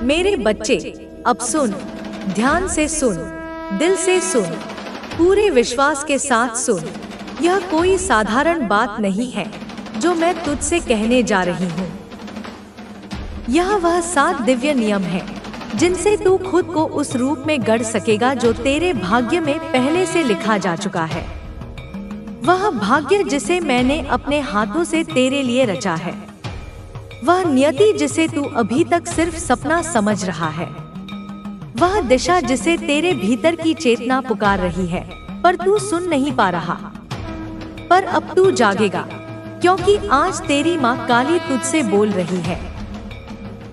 मेरे बच्चे, अब सुन, ध्यान से सुन, दिल से सुन, पूरे विश्वास के साथ सुन। यह कोई साधारण बात नहीं है जो मैं तुझसे कहने जा रही हूँ। यह वह 7 दिव्य नियम है जिनसे तू खुद को उस रूप में गढ़ सकेगा जो तेरे भाग्य में पहले से लिखा जा चुका है। वह भाग्य जिसे मैंने अपने हाथों से तेरे लिए रचा है। वह नियति जिसे तू अभी तक सिर्फ सपना समझ रहा है। वह दिशा जिसे तेरे भीतर की चेतना पुकार रही है पर तू सुन नहीं पा रहा। पर अब तू जागेगा, क्योंकि आज तेरी माँ काली तुझसे बोल रही है।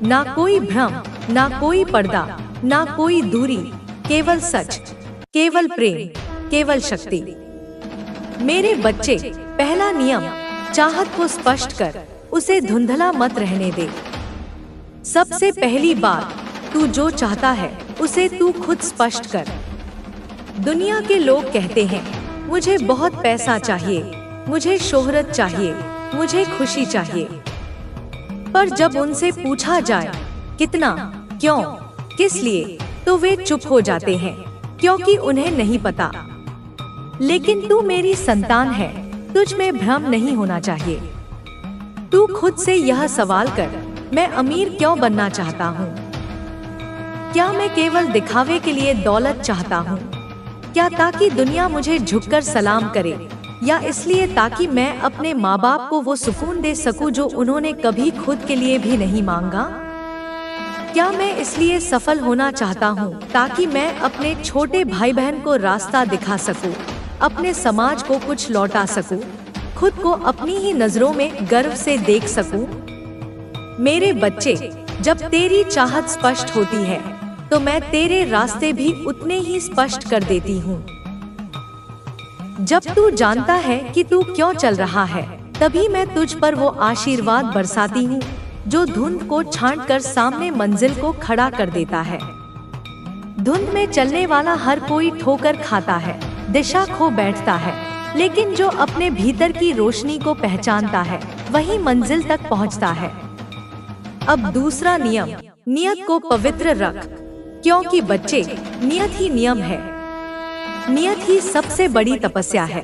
ना कोई भ्रम, ना कोई पर्दा, ना कोई दूरी, केवल सच, केवल प्रेम, केवल शक्ति। मेरे बच्चे, पहला नियम, चाहत को स्पष्ट कर, उसे धुंधला मत रहने दे। सबसे पहली बात, तू जो चाहता है उसे तू खुद स्पष्ट कर। दुनिया के लोग कहते हैं, मुझे बहुत पैसा चाहिए, मुझे शोहरत चाहिए, मुझे खुशी चाहिए। पर जब उनसे पूछा जाए कितना, क्यों, किस लिए, तो वे चुप हो जाते हैं, क्योंकि उन्हें नहीं पता। लेकिन तू मेरी संतान है, तुझ में भ्रम नहीं होना चाहिए। तू खुद से यह सवाल कर, मैं अमीर क्यों बनना चाहता हूँ? क्या मैं केवल दिखावे के लिए दौलत चाहता हूँ? क्या ताकि दुनिया मुझे झुककर सलाम करे, या इसलिए ताकि मैं अपने माँ बाप को वो सुकून दे सकूं जो उन्होंने कभी खुद के लिए भी नहीं मांगा? क्या मैं इसलिए सफल होना चाहता हूँ ताकि मैं अपने छोटे भाई बहन को रास्ता दिखा सकूं, अपने समाज को कुछ लौटा सकूं, खुद को अपनी ही नजरों में गर्व से देख सकूं? मेरे बच्चे, जब तेरी चाहत स्पष्ट होती है तो मैं तेरे रास्ते भी उतने ही स्पष्ट कर देती हूँ। जब तू जानता है कि तू क्यों चल रहा है, तभी मैं तुझ पर वो आशीर्वाद बरसाती हूँ जो धुंध को छांटकर सामने मंजिल को खड़ा कर देता है। धुंध में चलने वाला हर कोई ठोकर खाता है, दिशा खो बैठता है, लेकिन जो अपने भीतर की रोशनी को पहचानता है वही मंजिल तक पहुँचता है। अब दूसरा नियम, नियत को पवित्र रख, क्योंकि बच्चे, नियत ही नियम है। नियत ही सबसे बड़ी तपस्या है।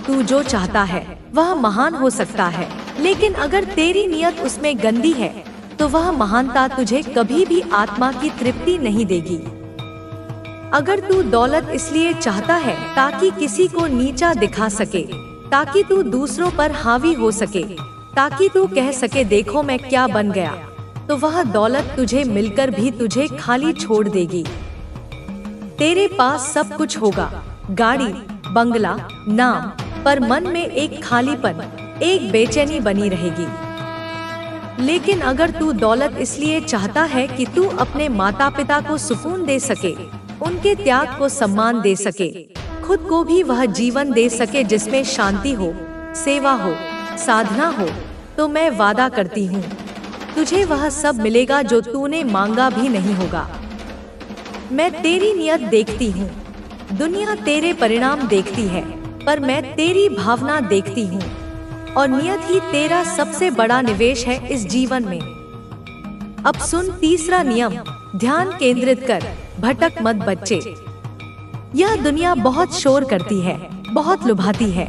तू जो चाहता है वह महान हो सकता है, लेकिन अगर तेरी नियत उसमें गंदी है तो वह महानता तुझे कभी भी आत्मा की तृप्ति नहीं देगी। अगर तू दौलत इसलिए चाहता है ताकि किसी को नीचा दिखा सके, ताकि तू दूसरों पर हावी हो सके, ताकि तू कह सके देखो मैं क्या बन गया, तो वह दौलत तुझे मिलकर भी तुझे खाली छोड़ देगी। तेरे पास सब कुछ होगा, गाड़ी, बंगला, नाम, पर मन में एक खालीपन, एक बेचैनी बनी रहेगी। लेकिन अगर तू दौलत इसलिए चाहता है कि तू अपने माता पिता को सुकून दे सके, उनके त्याग को सम्मान दे सके, खुद को भी वह जीवन दे सके जिसमें शांति हो, सेवा हो, साधना हो, तो मैं वादा करती हूँ तुझे वह सब मिलेगा जो तूने मांगा भी नहीं होगा। मैं तेरी नियत देखती हूँ, दुनिया तेरे परिणाम देखती है, पर मैं तेरी भावना देखती हूँ, और नियत ही तेरा सबसे बड़ा निवेश है इस जीवन में। अब सुन तीसरा नियम, ध्यान केंद्रित कर, भटक मत बच्चे। यह दुनिया बहुत शोर करती है, बहुत लुभाती है।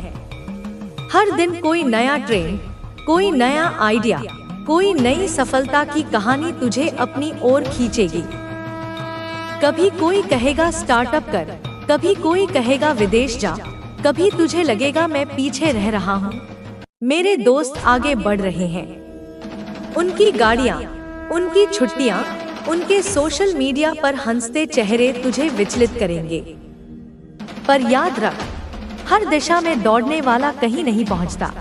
हर दिन कोई नया ट्रेंड, कोई नया आइडिया, कोई नई सफलता की कहानी तुझे अपनी ओर खींचेगी। कभी कोई कहेगा स्टार्टअप कर, कभी कोई कहेगा विदेश जा, कभी तुझे लगेगा मैं पीछे रह रहा हूँ। मेरे दोस्त आगे बढ़ रहे हैं। उनकी गाड़ियाँ, उनकी छुट्टियाँ, उनके सोशल मीडिया पर हंसते चेहरे तुझे विचलित करेंगे। पर याद रख, हर दिशा में दौड़ने वाला कहीं नहीं पहुँचता।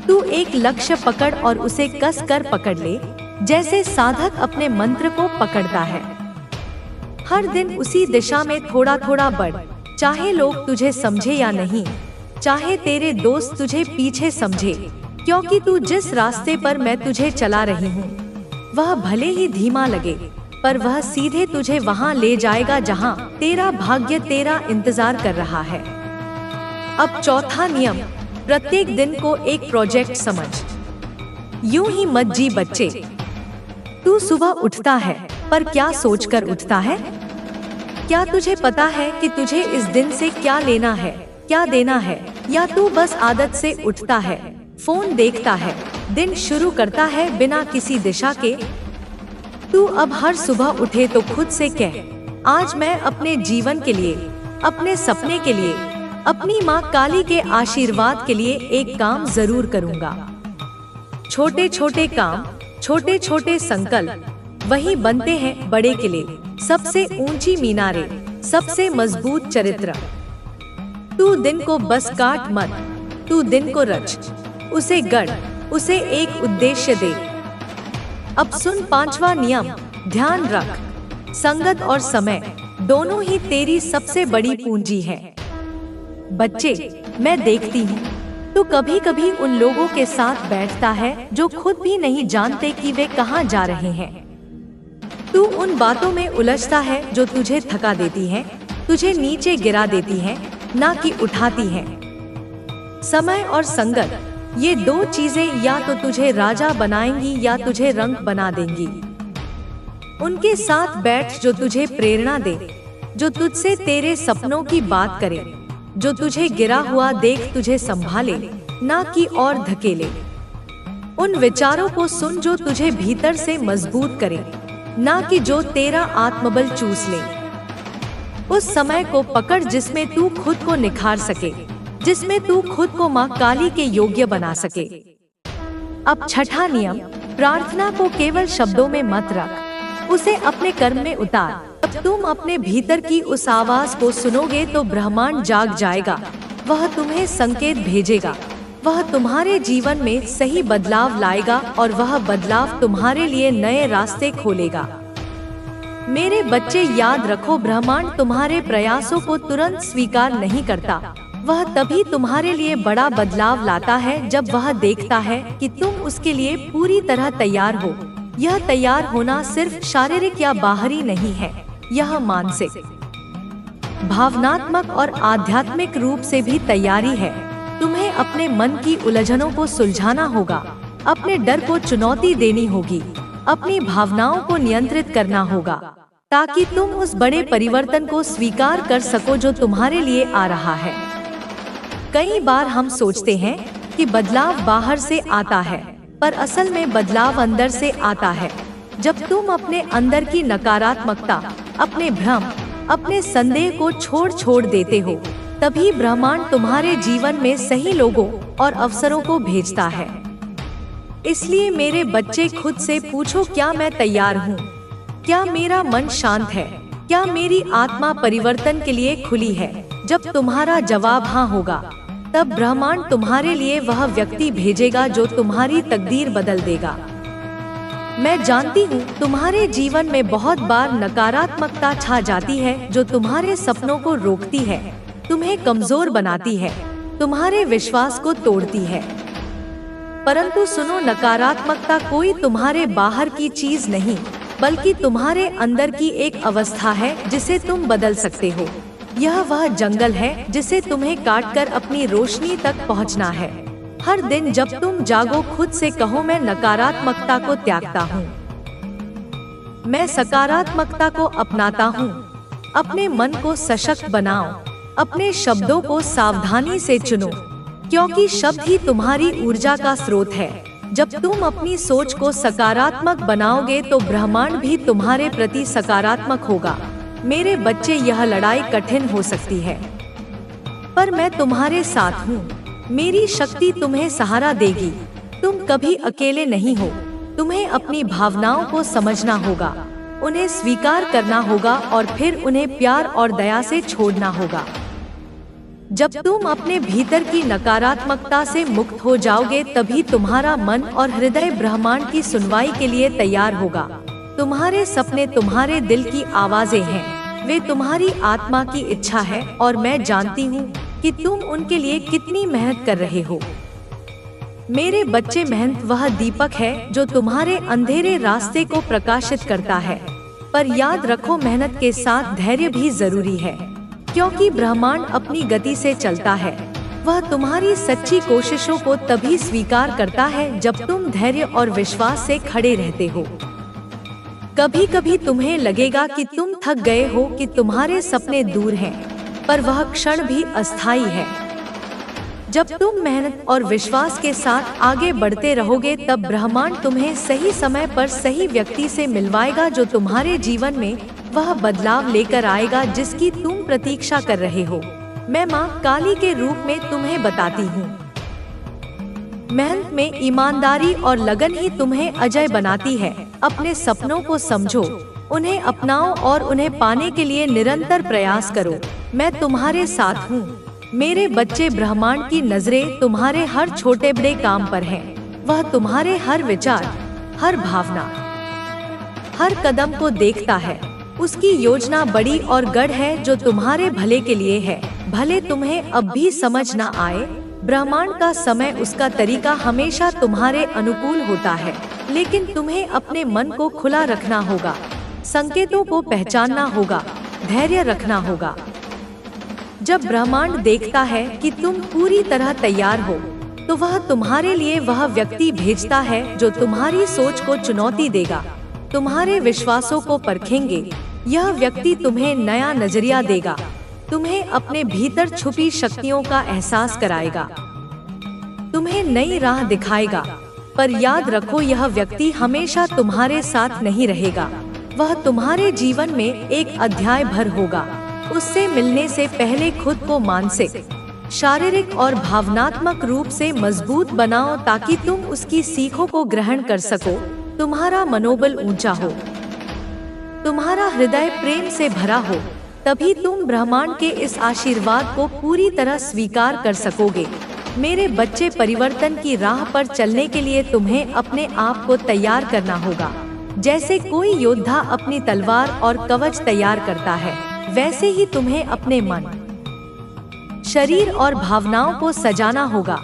तू एक लक्ष्य पकड़ और उसे कस कर पकड़ ले, जैसे साधक अपने मंत्र को पकड़ता है। हर दिन उसी दिशा में थोड़ा थोड़ा बढ़, चाहे लोग तुझे समझे या नहीं, चाहे तेरे दोस्त तुझे पीछे समझे, क्योंकि तू जिस रास्ते पर मैं तुझे चला रही हूँ वह भले ही धीमा लगे, पर वह सीधे तुझे वहाँ ले जाएगा जहाँ तेरा भाग्य तेरा इंतजार कर रहा है। अब चौथा नियम, प्रत्येक दिन को एक प्रोजेक्ट समझ। यूं ही मत जी बच्चे। तू सुबह उठता है, पर क्या सोचकर उठता है? क्या तुझे पता है कि तुझे इस दिन से क्या लेना है, क्या देना है? या तू बस आदत से उठता है, फोन देखता है, दिन शुरू करता है बिना किसी दिशा के? तू अब हर सुबह उठे तो खुद से कह, आज मैं अपने जीवन के लिए, अपने सपने के लिए, अपनी माँ काली के आशीर्वाद के लिए एक काम जरूर करूँगा। छोटे छोटे काम, छोटे छोटे संकल्प, वही बनते हैं बड़े किले, सबसे ऊंची मीनारें, सबसे मजबूत चरित्र। तू दिन को बस काट मत, तू दिन को रच, उसे गढ़, उसे एक उद्देश्य दे। अब सुन 5वां नियम, ध्यान रख, संगत और समय दोनों ही तेरी सबसे बड़ी पूंजी है। बच्चे, मैं देखती हूँ तो कभी कभी उन लोगों के साथ बैठता है जो खुद भी नहीं जानते कि वे कहाँ जा रहे हैं। तू उन बातों में उलझता है जो तुझे थका देती हैं, तुझे नीचे गिरा देती हैं, ना कि उठाती हैं। समय और संगत, ये दो चीजें या तो तुझे राजा बनाएंगी या तुझे रंक बना देंगी। उनके साथ बैठ जो तुझे प्रेरणा दे, जो तुझसे तेरे सपनों की बात करे, जो तुझे गिरा हुआ देख तुझे संभाले, ना कि और धकेले। उन विचारों को सुन जो तुझे भीतर से मजबूत करे, ना कि जो तेरा आत्मबल चूस ले। उस समय को पकड़ जिसमें तू खुद को निखार सके, जिसमें तू खुद को माँ काली के योग्य बना सके। अब 6वां नियम, प्रार्थना को केवल शब्दों में मत रख, उसे अपने कर्म में उतार। अब तुम अपने भीतर की उस आवाज को सुनोगे तो ब्रह्मांड जाग जाएगा, वह तुम्हें संकेत भेजेगा, वह तुम्हारे जीवन में सही बदलाव लाएगा और वह बदलाव तुम्हारे लिए नए रास्ते खोलेगा। मेरे बच्चे, याद रखो, ब्रह्मांड तुम्हारे प्रयासों को तुरंत स्वीकार नहीं करता, वह तभी तुम्हारे लिए बड़ा बदलाव लाता है जब वह देखता है कि तुम उसके लिए पूरी तरह तैयार हो। यह तैयार होना सिर्फ शारीरिक या बाहरी नहीं है, यह मानसिक, भावनात्मक और आध्यात्मिक रूप से भी तैयारी है। तुम्हें अपने मन की उलझनों को सुलझाना होगा, अपने डर को चुनौती देनी होगी, अपनी भावनाओं को नियंत्रित करना होगा, ताकि तुम उस बड़े परिवर्तन को स्वीकार कर सको जो तुम्हारे लिए आ रहा है। कई बार हम सोचते हैं कि बदलाव बाहर से आता है, पर असल में बदलाव अंदर से आता है। जब तुम अपने अंदर की नकारात्मकता, अपने भ्रम, अपने संदेह को छोड़ देते हो, तभी ब्रह्मांड तुम्हारे जीवन में सही लोगों और अवसरों को भेजता है। इसलिए मेरे बच्चे, खुद से पूछो, क्या मैं तैयार हूँ? क्या मेरा मन शांत है? क्या मेरी आत्मा परिवर्तन के लिए खुली है? जब तुम्हारा जवाब हाँ होगा, तब ब्रह्मांड तुम्हारे लिए वह व्यक्ति भेजेगा जो तुम्हारी तकदीर बदल देगा। मैं जानती हूँ तुम्हारे जीवन में बहुत बार नकारात्मकता छा जाती है जो तुम्हारे सपनों को रोकती है, तुम्हें कमजोर बनाती है, तुम्हारे विश्वास को तोड़ती है। परंतु सुनो, नकारात्मकता कोई तुम्हारे बाहर की चीज नहीं, बल्कि तुम्हारे अंदर की एक अवस्था है जिसे तुम बदल सकते हो। यह वह जंगल है जिसे तुम्हें काटकर अपनी रोशनी तक पहुंचना है। हर दिन जब तुम जागो, खुद से कहो, मैं नकारात्मकता को त्यागता हूँ, मैं सकारात्मकता को अपनाता हूँ। अपने मन को सशक्त बनाओ, अपने शब्दों को सावधानी से चुनो, क्योंकि शब्द ही तुम्हारी ऊर्जा का स्रोत है। जब तुम अपनी सोच को सकारात्मक बनाओगे तो ब्रह्मांड भी तुम्हारे प्रति सकारात्मक होगा। मेरे बच्चे, यह लड़ाई कठिन हो सकती है, पर मैं तुम्हारे साथ हूँ। मेरी शक्ति तुम्हें सहारा देगी। तुम कभी अकेले नहीं हो। तुम्हें अपनी भावनाओं को समझना होगा, उन्हें स्वीकार करना होगा और फिर उन्हें प्यार और दया से छोड़ना होगा। जब तुम अपने भीतर की नकारात्मकता से मुक्त हो जाओगे, तभी तुम्हारा मन और हृदय ब्रह्मांड की सुनवाई के लिए तैयार होगा। तुम्हारे सपने तुम्हारे दिल की आवाजें हैं, वे तुम्हारी आत्मा की इच्छा है और मैं जानती हूँ कि तुम उनके लिए कितनी मेहनत कर रहे हो। मेरे बच्चे, मेहनत वह दीपक है जो तुम्हारे अंधेरे रास्ते को प्रकाशित करता है, पर याद रखो, मेहनत के साथ धैर्य भी जरूरी है, क्योंकि ब्रह्मांड अपनी गति से चलता है। वह तुम्हारी सच्ची कोशिशों को तभी स्वीकार करता है जब तुम धैर्य और विश्वास से खड़े रहते हो। कभी कभी तुम्हें लगेगा कि तुम थक गए हो, कि तुम्हारे सपने दूर हैं, पर वह क्षण भी अस्थायी है। जब तुम मेहनत और विश्वास के साथ आगे बढ़ते रहोगे, तब ब्रह्मांड तुम्हें सही समय पर सही व्यक्ति से मिलवाएगा, जो तुम्हारे जीवन में वह बदलाव लेकर आएगा जिसकी तुम प्रतीक्षा कर रहे हो। मैं माँ काली के रूप में तुम्हें बताती हूँ, मेहनत में ईमानदारी और लगन ही तुम्हें अजय बनाती है। अपने सपनों को समझो, उन्हें अपनाओ और उन्हें पाने के लिए निरंतर प्रयास करो। मैं तुम्हारे साथ हूँ मेरे बच्चे। ब्रह्मांड की नजरें तुम्हारे हर छोटे बड़े काम पर हैं। वह तुम्हारे हर विचार, हर भावना, हर कदम को देखता है। उसकी योजना बड़ी और गढ़ है जो तुम्हारे भले के लिए है। भले तुम्हें अब भी समझ न आए, ब्रह्मांड का समय, उसका तरीका हमेशा तुम्हारे अनुकूल होता है, लेकिन तुम्हें अपने मन को खुला रखना होगा, संकेतों को पहचानना होगा, धैर्य रखना होगा। जब ब्रह्मांड देखता है कि तुम पूरी तरह तैयार हो, तो वह तुम्हारे लिए वह व्यक्ति भेजता है जो तुम्हारी सोच को चुनौती देगा, तुम्हारे विश्वासों को परखेंगे। यह व्यक्ति तुम्हें नया नजरिया देगा, तुम्हें अपने भीतर छुपी शक्तियों का एहसास कराएगा, तुम्हें नई राह दिखाएगा। पर याद रखो, यह व्यक्ति हमेशा तुम्हारे साथ नहीं रहेगा। वह तुम्हारे जीवन में एक अध्याय भर होगा। उससे मिलने से पहले खुद को मानसिक, शारीरिक और भावनात्मक रूप से मजबूत बनाओ, ताकि तुम उसकी सीखों को ग्रहण कर सको। तुम्हारा मनोबल ऊंचा हो, तुम्हारा हृदय प्रेम से भरा हो, तभी तुम ब्रह्मांड के इस आशीर्वाद को पूरी तरह स्वीकार कर सकोगे। मेरे बच्चे, परिवर्तन की राह पर चलने के लिए तुम्हें अपने आप को तैयार करना होगा। जैसे कोई योद्धा अपनी तलवार और कवच तैयार करता है, वैसे ही तुम्हें अपने मन, शरीर और भावनाओं को सजाना होगा।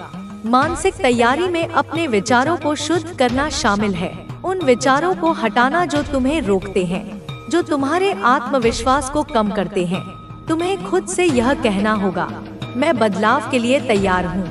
मानसिक तैयारी में अपने विचारों को शुद्ध करना शामिल है। उन विचारों को हटाना जो तुम्हें रोकते हैं, जो तुम्हारे आत्मविश्वास को कम करते हैं। तुम्हें खुद से यह कहना होगा, मैं बदलाव के लिए तैयार हूँ,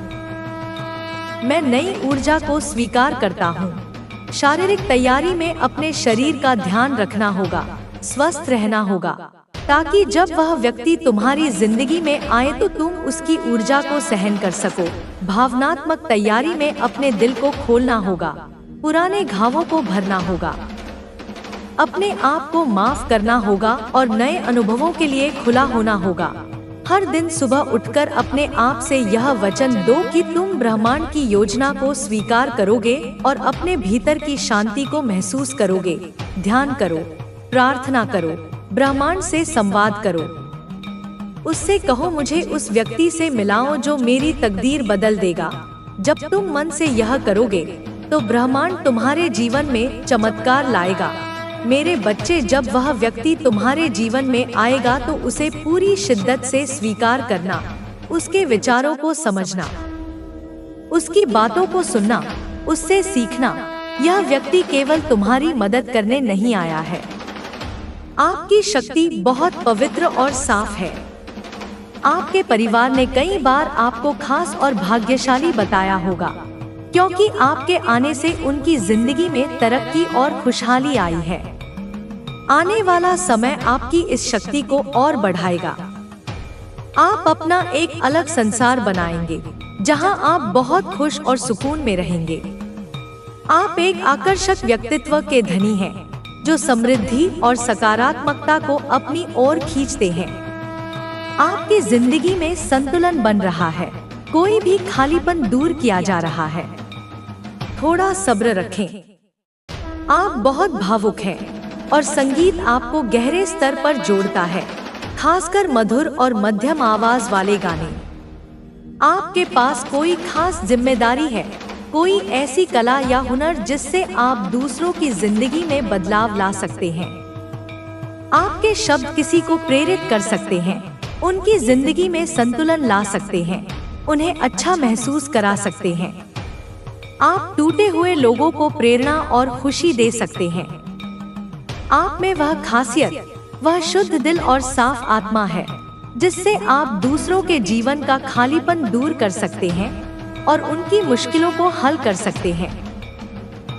मैं नई ऊर्जा को स्वीकार करता हूँ। शारीरिक तैयारी में अपने शरीर का ध्यान रखना होगा, स्वस्थ रहना होगा, ताकि जब वह व्यक्ति तुम्हारी जिंदगी में आए तो तुम उसकी ऊर्जा को सहन कर सको। भावनात्मक तैयारी में अपने दिल को खोलना होगा, पुराने घावों को भरना होगा, अपने आप को माफ करना होगा और नए अनुभवों के लिए खुला होना होगा। हर दिन सुबह उठकर अपने आप से यह वचन दो कि तुम ब्रह्मांड की योजना को स्वीकार करोगे और अपने भीतर की शांति को महसूस करोगे। ध्यान करो, प्रार्थना करो, ब्रह्मांड से संवाद करो। उससे कहो, मुझे उस व्यक्ति से मिलाओ जो मेरी तकदीर बदल देगा। जब तुम मन से यह करोगे तो ब्रह्मांड तुम्हारे जीवन में चमत्कार लाएगा। मेरे बच्चे, जब वह व्यक्ति तुम्हारे जीवन में आएगा तो उसे पूरी शिद्दत से स्वीकार करना, उसके विचारों को समझना, उसकी बातों को सुनना, उससे सीखना। यह व्यक्ति केवल तुम्हारी मदद करने नहीं आया है। आपकी शक्ति बहुत पवित्र और साफ है। आपके परिवार ने कई बार आपको खास और भाग्यशाली बताया होगा, क्योंकि आपके आने से उनकी जिंदगी में तरक्की और खुशहाली आई है। आने वाला समय आपकी इस शक्ति को और बढ़ाएगा। आप अपना एक अलग संसार बनाएंगे, जहां आप बहुत खुश और सुकून में रहेंगे। आप एक आकर्षक व्यक्तित्व के धनी हैं, जो समृद्धि और सकारात्मकता को अपनी ओर खींचते हैं। आपकी जिंदगी में संतुलन बन रहा है, कोई भी खालीपन दूर किया जा रहा है। थोड़ा सब्र रखें। आप बहुत भावुक हैं और संगीत आपको गहरे स्तर पर जोड़ता है, खासकर मधुर और मध्यम आवाज वाले गाने। आपके पास कोई खास जिम्मेदारी है, कोई ऐसी कला या हुनर जिससे आप दूसरों की जिंदगी में बदलाव ला सकते हैं। आपके शब्द किसी को प्रेरित कर सकते हैं, उनकी जिंदगी में संतुलन ला सकते हैं, उन्हें अच्छा महसूस करा सकते हैं। आप टूटे हुए लोगों को प्रेरणा और खुशी दे सकते हैं। आप में वह खासियत, वह शुद्ध दिल और साफ आत्मा है, जिससे आप दूसरों के जीवन का खालीपन दूर कर सकते हैं और उनकी मुश्किलों को हल कर सकते हैं।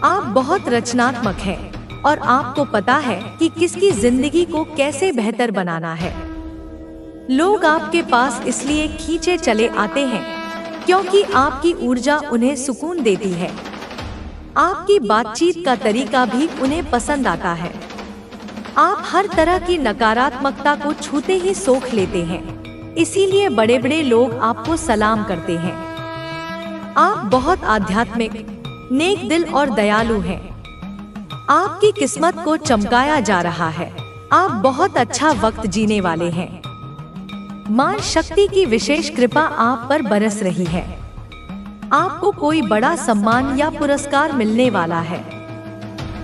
आप बहुत रचनात्मक हैं, और आपको पता है कि किसकी जिंदगी को कैसे बेहतर बनाना है। लोग आपके पास इसलिए खींचे चले आते हैं क्योंकि आपकी ऊर्जा उन्हें सुकून देती है। आपकी बातचीत का तरीका भी उन्हें पसंद आता है। आप हर तरह की नकारात्मकता को छूते ही सोख लेते हैं, इसीलिए बड़े बड़े लोग आपको सलाम करते हैं। आप बहुत आध्यात्मिक, नेक दिल और दयालु हैं। आपकी किस्मत को चमकाया जा रहा है। आप बहुत अच्छा वक्त जीने वाले हैं। मां शक्ति की विशेष कृपा आप पर बरस रही है। आपको कोई बड़ा सम्मान या पुरस्कार मिलने वाला है।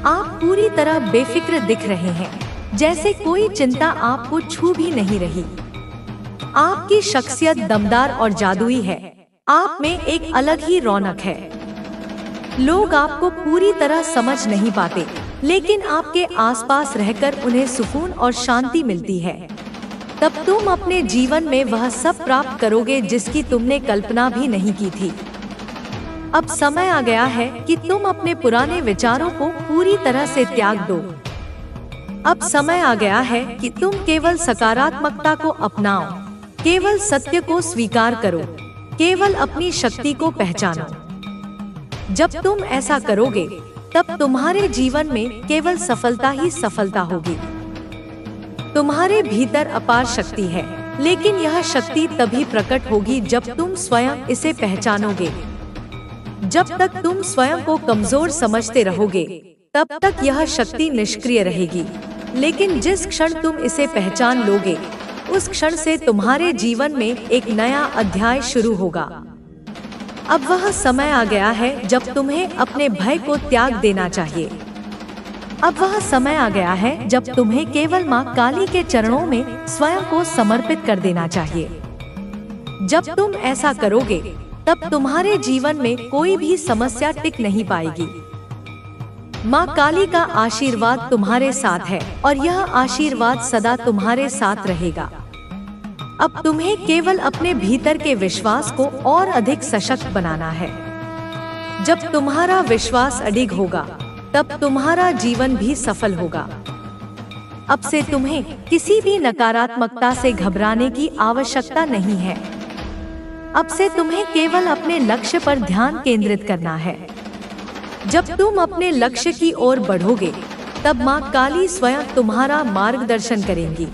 आप पूरी तरह बेफिक्र दिख रहे हैं, जैसे कोई चिंता आपको छू भी नहीं रही। आपकी शख्सियत दमदार और जादुई है। आप में एक अलग ही रौनक है। लोग आपको पूरी तरह समझ नहीं पाते, लेकिन आपके आसपास रहकर उन्हें सुकून और शांति मिलती है। तब तुम अपने जीवन में वह सब प्राप्त करोगे जिसकी तुमने कल्पना भी नहीं की थी। अब समय आ गया है कि तुम अपने पुराने विचारों को पूरी तरह से त्याग दो। अब समय आ गया है कि तुम केवल सकारात्मकता को अपनाओ, केवल सत्य को स्वीकार करो, केवल अपनी शक्ति को पहचानो। जब तुम ऐसा करोगे, तब तुम्हारे जीवन में केवल सफलता ही सफलता होगी। तुम्हारे भीतर अपार शक्ति है, लेकिन यह शक्ति तभी प्रकट होगी जब तुम स्वयं इसे पहचानोगे। जब तक तुम स्वयं को कमजोर समझते रहोगे, तब तक यह शक्ति निष्क्रिय रहेगी। लेकिन जिस क्षण तुम इसे पहचान लोगे, उस क्षण से तुम्हारे जीवन में एक नया अध्याय शुरू होगा। अब वह समय आ गया है जब तुम्हें अपने भय को त्याग देना चाहिए। अब वह समय आ गया है जब तुम्हें केवल मां काली के चरणों में स्वयं को समर्पित कर देना चाहिए। जब तुम ऐसा करोगे, तब तुम्हारे जीवन में कोई भी समस्या टिक नहीं पाएगी। मां काली का आशीर्वाद तुम्हारे साथ है और यह आशीर्वाद सदा तुम्हारे साथ रहेगा। अब तुम्हें केवल अपने भीतर के विश्वास को और अधिक सशक्त बनाना है। जब तुम्हारा विश्वास अडिग होगा, तब तुम्हारा जीवन भी सफल होगा। अब से तुम्हें किसी भी नकारात्मकता से घबराने की आवश्यकता नहीं है। अब से तुम्हें केवल अपने लक्ष्य पर ध्यान केंद्रित करना है। जब तुम अपने लक्ष्य की ओर बढ़ोगे, तब मां काली स्वयं तुम्हारा मार्गदर्शन करेंगी।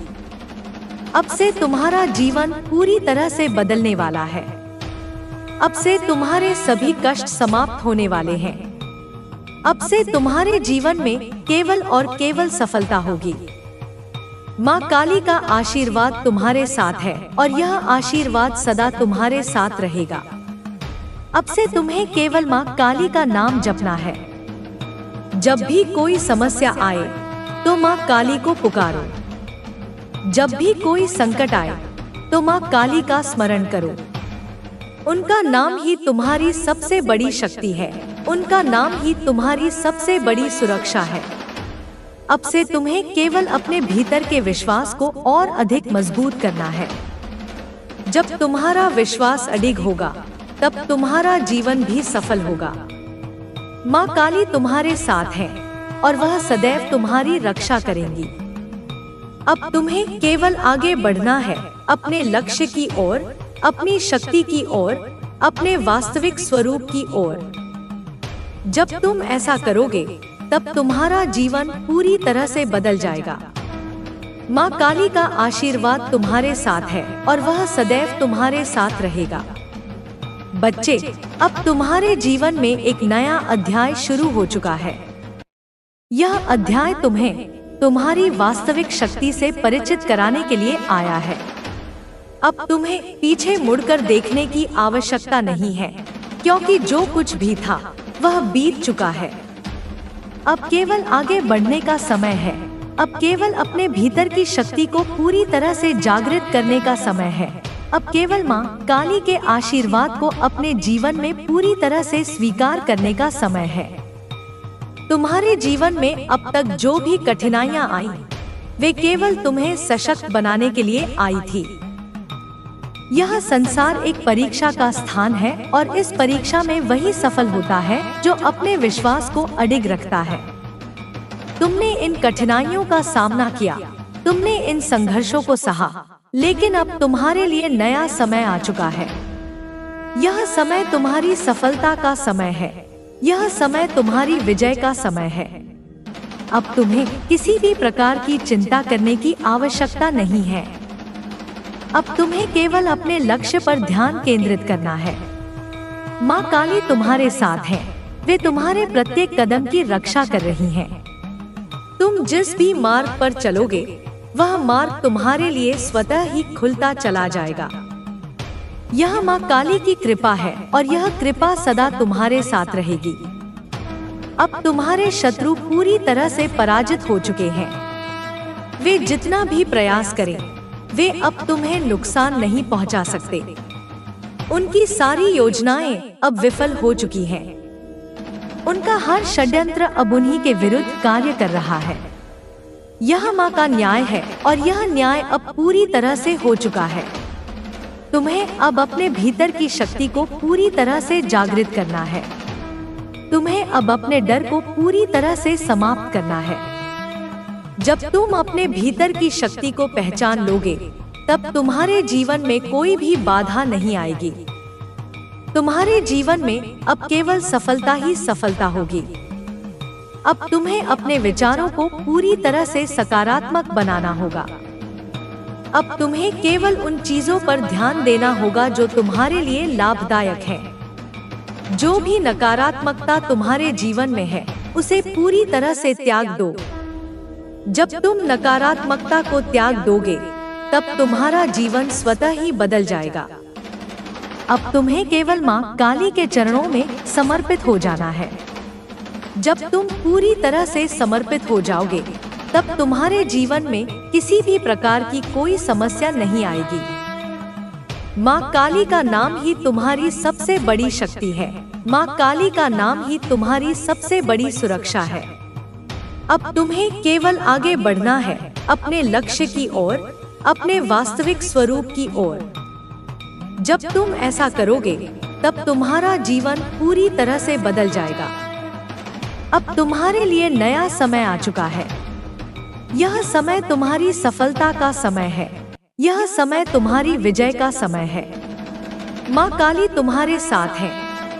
अब से तुम्हारा जीवन पूरी तरह से बदलने वाला है। अब से तुम्हारे सभी कष्ट समाप्त होने वाले हैं। अब से तुम्हारे जीवन में केवल और केवल सफलता होगी। मां काली का आशीर्वाद तुम्हारे साथ है और यह आशीर्वाद सदा तुम्हारे साथ रहेगा। अब से तुम्हें केवल मां काली का नाम जपना है। जब भी कोई समस्या आए, तो मां काली को पुकारो। जब भी कोई संकट आए, तो मां काली का स्मरण करो। उनका नाम ही तुम्हारी सबसे बड़ी शक्ति है। उनका नाम ही तुम्हारी सबसे बड़ी सुरक्षा है। अब से तुम्हें केवल अपने भीतर के विश्वास को और अधिक मजबूत करना है। जब तुम्हारा विश्वास अडिग होगा, तब तुम्हारा जीवन भी सफल होगा। मां काली तुम्हारे साथ है और वह सदैव तुम्हारी रक्षा करेंगी। अब तुम्हें केवल आगे बढ़ना है, अपने लक्ष्य की ओर, अपनी शक्ति की ओर, अपने वास्तविक स्वरूप की ओर। जब तुम ऐसा करोगे, तब तुम्हारा जीवन पूरी तरह से बदल जाएगा। मां काली का आशीर्वाद तुम्हारे साथ है और वह सदैव तुम्हारे साथ रहेगा। बच्चे, अब तुम्हारे जीवन में एक नया अध्याय शुरू हो चुका है। यह अध्याय तुम्हें तुम्हारी वास्तविक शक्ति से परिचित कराने के लिए आया है। अब तुम्हें पीछे मुड़कर देखने की आवश्यकता नहीं है, क्योंकि जो कुछ भी था वह बीत चुका है। अब केवल आगे बढ़ने का समय है। अब केवल अपने भीतर की शक्ति को पूरी तरह से जागृत करने का समय है। अब केवल मां काली के आशीर्वाद को अपने जीवन में पूरी तरह से स्वीकार करने का समय है। तुम्हारे जीवन में अब तक जो भी कठिनाइयां आई, वे केवल तुम्हें सशक्त बनाने के लिए आई थी। यह संसार एक परीक्षा का स्थान है और इस परीक्षा में वही सफल होता है जो अपने विश्वास को अडिग रखता है। तुमने इन कठिनाइयों का सामना किया, तुमने इन संघर्षों को सहा, लेकिन अब तुम्हारे लिए नया समय आ चुका है। यह समय तुम्हारी सफलता का समय है, यह समय तुम्हारी विजय का समय है। अब तुम्हें किसी भी प्रकार की चिंता करने की आवश्यकता नहीं है। अब तुम्हें केवल अपने लक्ष्य पर ध्यान केंद्रित करना है। माँ काली तुम्हारे साथ है, वे तुम्हारे प्रत्येक कदम की रक्षा कर रही हैं। तुम जिस भी मार्ग पर चलोगे, वह मार्ग तुम्हारे लिए स्वतः ही खुलता चला जाएगा। यह माँ काली की कृपा है और यह कृपा सदा तुम्हारे साथ रहेगी। अब तुम्हारे शत्रु पूरी तरह से पराजित हो चुके हैं। वे जितना भी प्रयास करें, वे अब तुम्हें नुकसान नहीं पहुंचा सकते। उनकी सारी योजनाएं अब विफल हो चुकी हैं। उनका हर षड्यंत्र अब उन्हीं के विरुद्ध कार्य कर रहा है। यह माँ का न्याय है और यह न्याय अब पूरी तरह से हो चुका है। तुम्हें अब अपने भीतर की शक्ति को पूरी तरह से जागृत करना है। तुम्हें अब अपने डर को पूरी तरह से समाप्त करना है। जब तुम अपने भीतर की शक्ति को पहचान लोगे, तब तुम्हारे जीवन में कोई भी बाधा नहीं आएगी। तुम्हारे जीवन में अब केवल सफलता ही सफलता होगी। अब तुम्हें अपने विचारों को पूरी तरह से सकारात्मक बनाना होगा। अब तुम्हें केवल उन चीजों पर ध्यान देना होगा जो तुम्हारे लिए लाभदायक है। जो भी नकारात्मकता तुम्हारे जीवन में है, उसे पूरी तरह से त्याग दो। जब तुम नकारात्मकता को त्याग दोगे, तब तुम्हारा जीवन स्वतः ही बदल जाएगा। अब तुम्हें केवल माँ काली के चरणों में समर्पित हो जाना है। जब तुम पूरी तरह से समर्पित हो जाओगे, तब तुम्हारे जीवन में किसी भी प्रकार की कोई समस्या नहीं आएगी। माँ काली का नाम ही तुम्हारी सबसे बड़ी शक्ति है। माँ काली का नाम ही तुम्हारी सबसे बड़ी सुरक्षा है। अब तुम्हें केवल आगे बढ़ना है, अपने लक्ष्य की ओर, अपने वास्तविक स्वरूप की ओर। जब तुम ऐसा करोगे, तब तुम्हारा जीवन पूरी तरह से बदल जाएगा। अब तुम्हारे लिए नया समय आ चुका है। यह समय तुम्हारी सफलता का समय है। यह समय तुम्हारी विजय का समय है। माँ काली तुम्हारे साथ है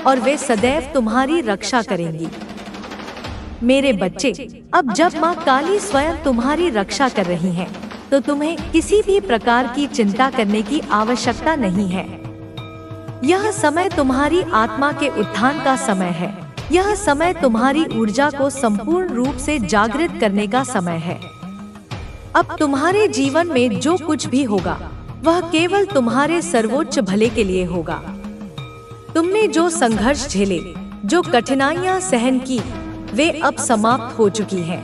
और वे सदैव तुम्हारी रक्षा करेंगी। मेरे बच्चे, अब जब माँ काली स्वयं तुम्हारी रक्षा कर रही हैं, तो तुम्हें किसी भी प्रकार की चिंता करने की आवश्यकता नहीं है। यह समय तुम्हारी आत्मा के उत्थान का समय है। यह समय तुम्हारी ऊर्जा को संपूर्ण रूप से जागृत करने का समय है। अब तुम्हारे जीवन में जो कुछ भी होगा, वह केवल तुम्हारे सर्वोच्च भले के लिए होगा। तुमने जो संघर्ष झेले, जो कठिनाइयां सहन की, वे अब समाप्त हो चुकी हैं।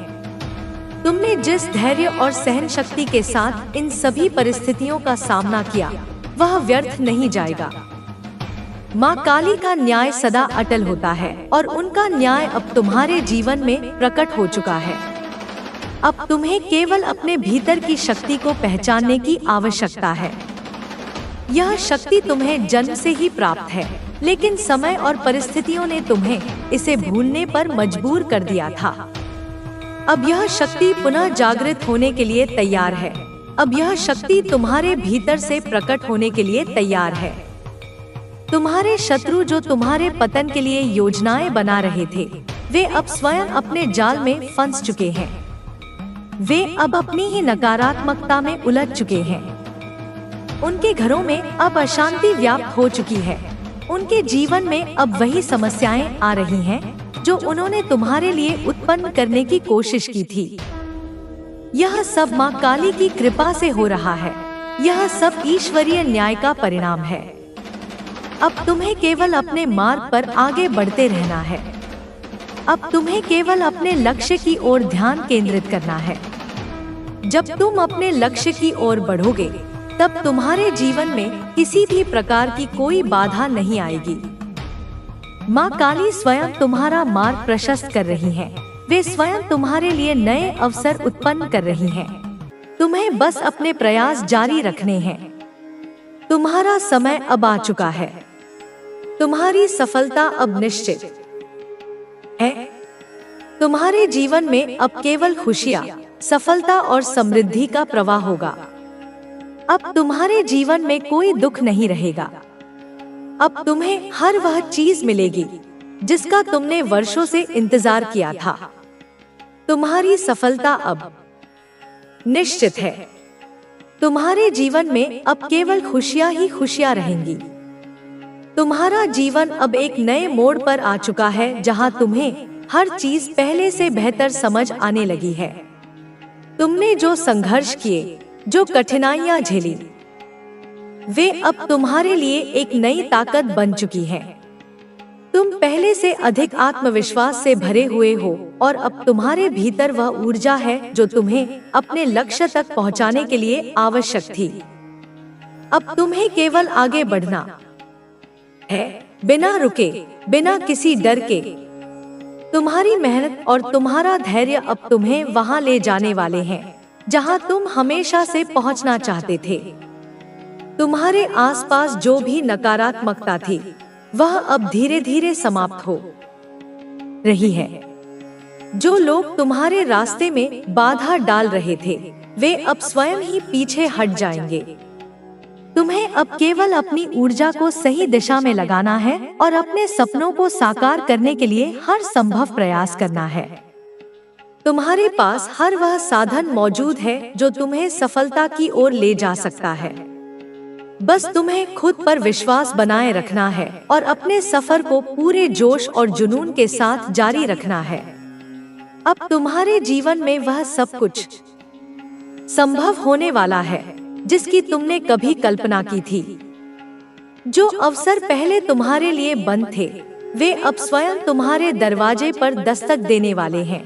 तुमने जिस धैर्य और सहन शक्ति के साथ इन सभी परिस्थितियों का सामना किया, वह व्यर्थ नहीं जाएगा। माँ काली का न्याय सदा अटल होता है और उनका न्याय अब तुम्हारे जीवन में प्रकट हो चुका है। अब तुम्हें केवल अपने भीतर की शक्ति को पहचानने की आवश्यकता है। यह शक्ति तुम्हें जन्म से ही प्राप्त है, लेकिन समय और परिस्थितियों ने तुम्हें इसे भूलने पर मजबूर कर दिया था। अब यह शक्ति पुनः जागृत होने के लिए तैयार है। अब यह शक्ति तुम्हारे भीतर से प्रकट होने के लिए तैयार है। तुम्हारे शत्रु जो तुम्हारे पतन के लिए योजनाएं बना रहे थे, वे अब स्वयं अपने जाल में फंस चुके हैं। वे अब अपनी ही नकारात्मकता में उलझ चुके हैं। उनके घरों में अब अशांति व्याप्त हो चुकी है। उनके जीवन में अब वही समस्याएं आ रही हैं जो उन्होंने तुम्हारे लिए उत्पन्न करने की कोशिश की थी। यह सब माँ काली की कृपा से हो रहा है। यह सब ईश्वरीय न्याय का परिणाम है। अब तुम्हें केवल अपने मार्ग पर आगे बढ़ते रहना है। अब तुम्हें केवल अपने लक्ष्य की ओर ध्यान केंद्रित करना है। जब तुम अपने लक्ष्य की ओर बढ़ोगे, तब तुम्हारे जीवन में किसी भी प्रकार की कोई बाधा नहीं आएगी। माँ काली स्वयं तुम्हारा मार्ग प्रशस्त कर रही हैं। वे स्वयं तुम्हारे लिए नए अवसर उत्पन्न कर रही हैं। तुम्हें बस अपने प्रयास जारी रखने हैं। तुम्हारा समय अब आ चुका है। तुम्हारी सफलता अब निश्चित है। तुम्हारे जीवन में अब केवल खुशियाँ, सफलता और समृद्धि का प्रवाह होगा। अब तुम्हारे जीवन में कोई दुख नहीं रहेगा। अब तुम्हें हर वह चीज मिलेगी जिसका तुमने वर्षों से इंतजार किया था। तुम्हारी सफलता अब निश्चित है। तुम्हारे जीवन में अब केवल खुशियां ही खुशियां रहेंगी। तुम्हारा जीवन अब एक नए मोड़ पर आ चुका है, जहां तुम्हें हर चीज पहले से बेहतर समझ आने लगी है। तुमने जो संघर्ष किए, जो कठिनाइयां झेली, वे अब तुम्हारे लिए एक नई ताकत बन चुकी हैं। तुम पहले से अधिक आत्मविश्वास से भरे हुए हो और अब तुम्हारे भीतर वह ऊर्जा है जो तुम्हें अपने लक्ष्य तक पहुंचाने के लिए आवश्यक थी। अब तुम्हें केवल आगे बढ़ना है, बिना रुके, बिना किसी डर के। तुम्हारी मेहनत और तुम्हारा धैर्य अब तुम्हें वहां ले जाने वाले हैं जहां तुम हमेशा से पहुंचना चाहते थे। तुम्हारे आसपास जो भी नकारात्मकता थी, वह अब धीरे धीरे समाप्त हो रही है। जो लोग तुम्हारे रास्ते में बाधा डाल रहे थे, वे अब स्वयं ही पीछे हट जाएंगे। तुम्हें अब केवल अपनी ऊर्जा को सही दिशा में लगाना है और अपने सपनों को साकार करने के लिए हर संभव प्रयास करना है। तुम्हारे पास हर वह साधन मौजूद है जो तुम्हें सफलता की ओर ले जा सकता है। बस तुम्हें खुद पर विश्वास बनाए रखना है और अपने सफर को पूरे जोश और जुनून के साथ जारी रखना है। अब तुम्हारे जीवन में वह सब कुछ संभव होने वाला है जिसकी तुमने कभी कल्पना की थी। जो अवसर पहले तुम्हारे लिए बंद थे, वे अब स्वयं तुम्हारे दरवाजे पर दस्तक देने वाले हैं।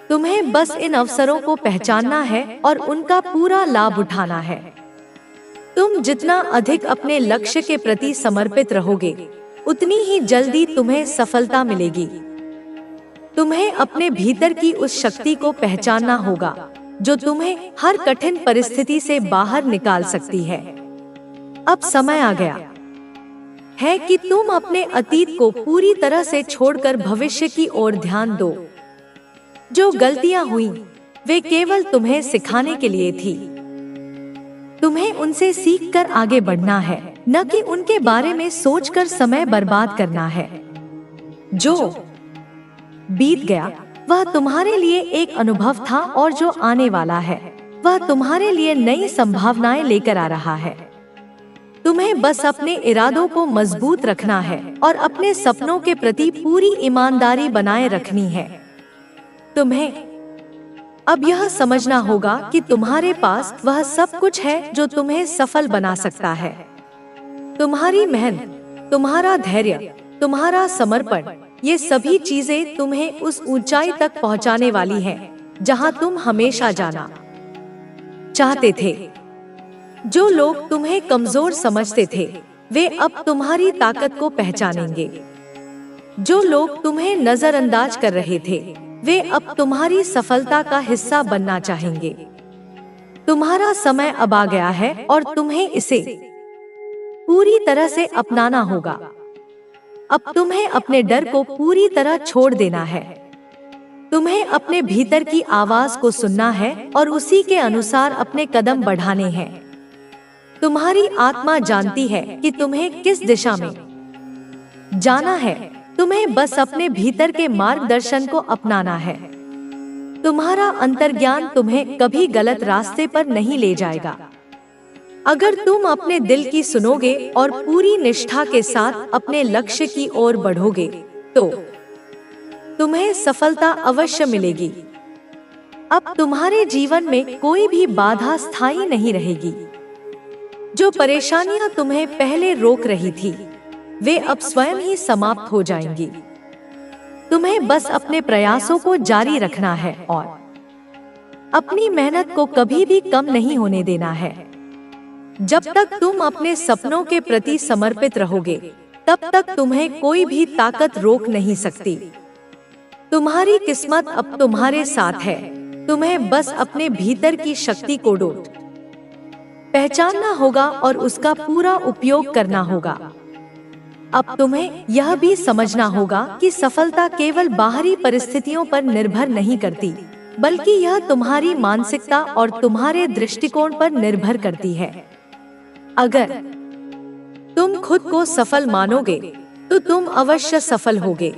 तुम्हें बस इन अवसरों को पहचानना है और उनका पूरा लाभ उठाना है। तुम जितना अधिक अपने लक्ष्य के प्रति समर्पित रहोगे, उतनी ही जल्दी तुम्हें सफलता मिलेगी। तुम्हें अपने भीतर की उस शक्ति को पहचानना होगा जो तुम्हें हर कठिन परिस्थिति से बाहर निकाल सकती है। अब समय आ गया है कि तुम अपने अतीत को पूरी तरह से छोड़कर भविष्य की ओर ध्यान दो। जो गलतियां हुई, वे केवल तुम्हें सिखाने के लिए थी। तुम्हें उनसे सीखकर आगे बढ़ना है, न कि उनके बारे में सोचकर समय बर्बाद करना है। जो बीत गया वह तुम्हारे लिए एक अनुभव था और जो आने वाला है वह तुम्हारे लिए नई संभावनाएं लेकर आ रहा है। तुम्हें बस अपने इरादों को मजबूत रखना है और अपने सपनों के प्रति पूरी ईमानदारी बनाए रखनी है। तुम्हें अब यह समझना होगा कि तुम्हारे पास वह सब कुछ है जो तुम्हें सफल बना सकता है। तुम्हारी मेहनत, तुम्हारा धैर्य, तुम्हारा समर्पण, ये सभी चीजें तुम्हें उस ऊंचाई तक पहुंचाने वाली हैं जहां तुम हमेशा जाना चाहते थे। जो लोग तुम्हें कमजोर समझते थे, वे अब तुम्हारी ताकत को पहचानेंगे। जो लोग तुम्हें नजरअंदाज कर रहे थे, वे अब तुम्हारी सफलता का हिस्सा बनना चाहेंगे। तुम्हारा समय अब आ गया है और तुम्हें इसे पूरी तरह से अपनाना होगा। अब तुम्हें अपने डर को पूरी तरह छोड़ देना है। तुम्हें अपने भीतर की आवाज को सुनना है और उसी के अनुसार अपने कदम बढ़ाने हैं। तुम्हारी आत्मा जानती है कि तुम्हें किस दिशा में जाना है। तुम्हें बस अपने भीतर के मार्गदर्शन को अपनाना है। तुम्हारा अंतर्ज्ञान तुम्हें कभी गलत रास्ते पर नहीं ले जाएगा। अगर तुम अपने दिल की सुनोगे और पूरी निष्ठा के साथ अपने लक्ष्य की ओर बढ़ोगे, तो तुम्हें सफलता अवश्य मिलेगी। अब तुम्हारे जीवन में कोई भी बाधा स्थायी नहीं रहेगी। जो परेशानियां तुम्हें पहले रोक रही थी, वे अब स्वयं ही समाप्त हो जाएंगी। तुम्हें बस अपने प्रयासों को जारी रखना है और अपनी मेहनत को कभी भी कम नहीं होने देना है। जब तक तुम अपने सपनों के प्रति समर्पित रहोगे, तब तक तुम्हें कोई भी ताकत रोक नहीं सकती। तुम्हारी किस्मत अब तुम्हारे साथ है। तुम्हें बस अपने भीतर की शक्ति को पहचानना होगा और उसका पूरा उपयोग करना होगा। अब तुम्हें यह भी समझना होगा कि सफलता केवल बाहरी परिस्थितियों पर निर्भर नहीं करती, बल्कि यह तुम्हारी मानसिकता और तुम्हारे दृष्टिकोण पर निर्भर करती है। अगर तुम खुद को सफल मानोगे तो तुम अवश्य सफल होगे।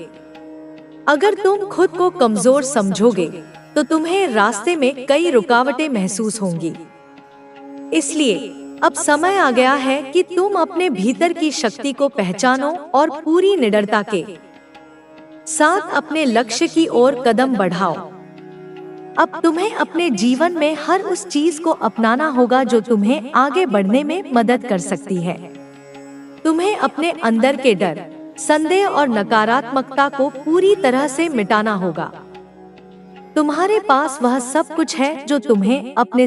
अगर तुम खुद को कमजोर समझोगे तो तुम्हें रास्ते में कई रुकावटें महसूस होंगी। इसलिए अब समय आ गया है कि तुम अपने भीतर की शक्ति को पहचानो और पूरी निडरता के साथ अपने लक्ष्य की ओर कदम बढ़ाओ। अब तुम्हें अपने जीवन में हर उस चीज को अपनाना होगा जो तुम्हें आगे बढ़ने में मदद कर सकती है। तुम्हें अपने अंदर के डर, संदेह और नकारात्मकता को पूरी तरह से मिटाना होगा। तुम्हारे पास वह सब कुछ है जो तुम्हें अपने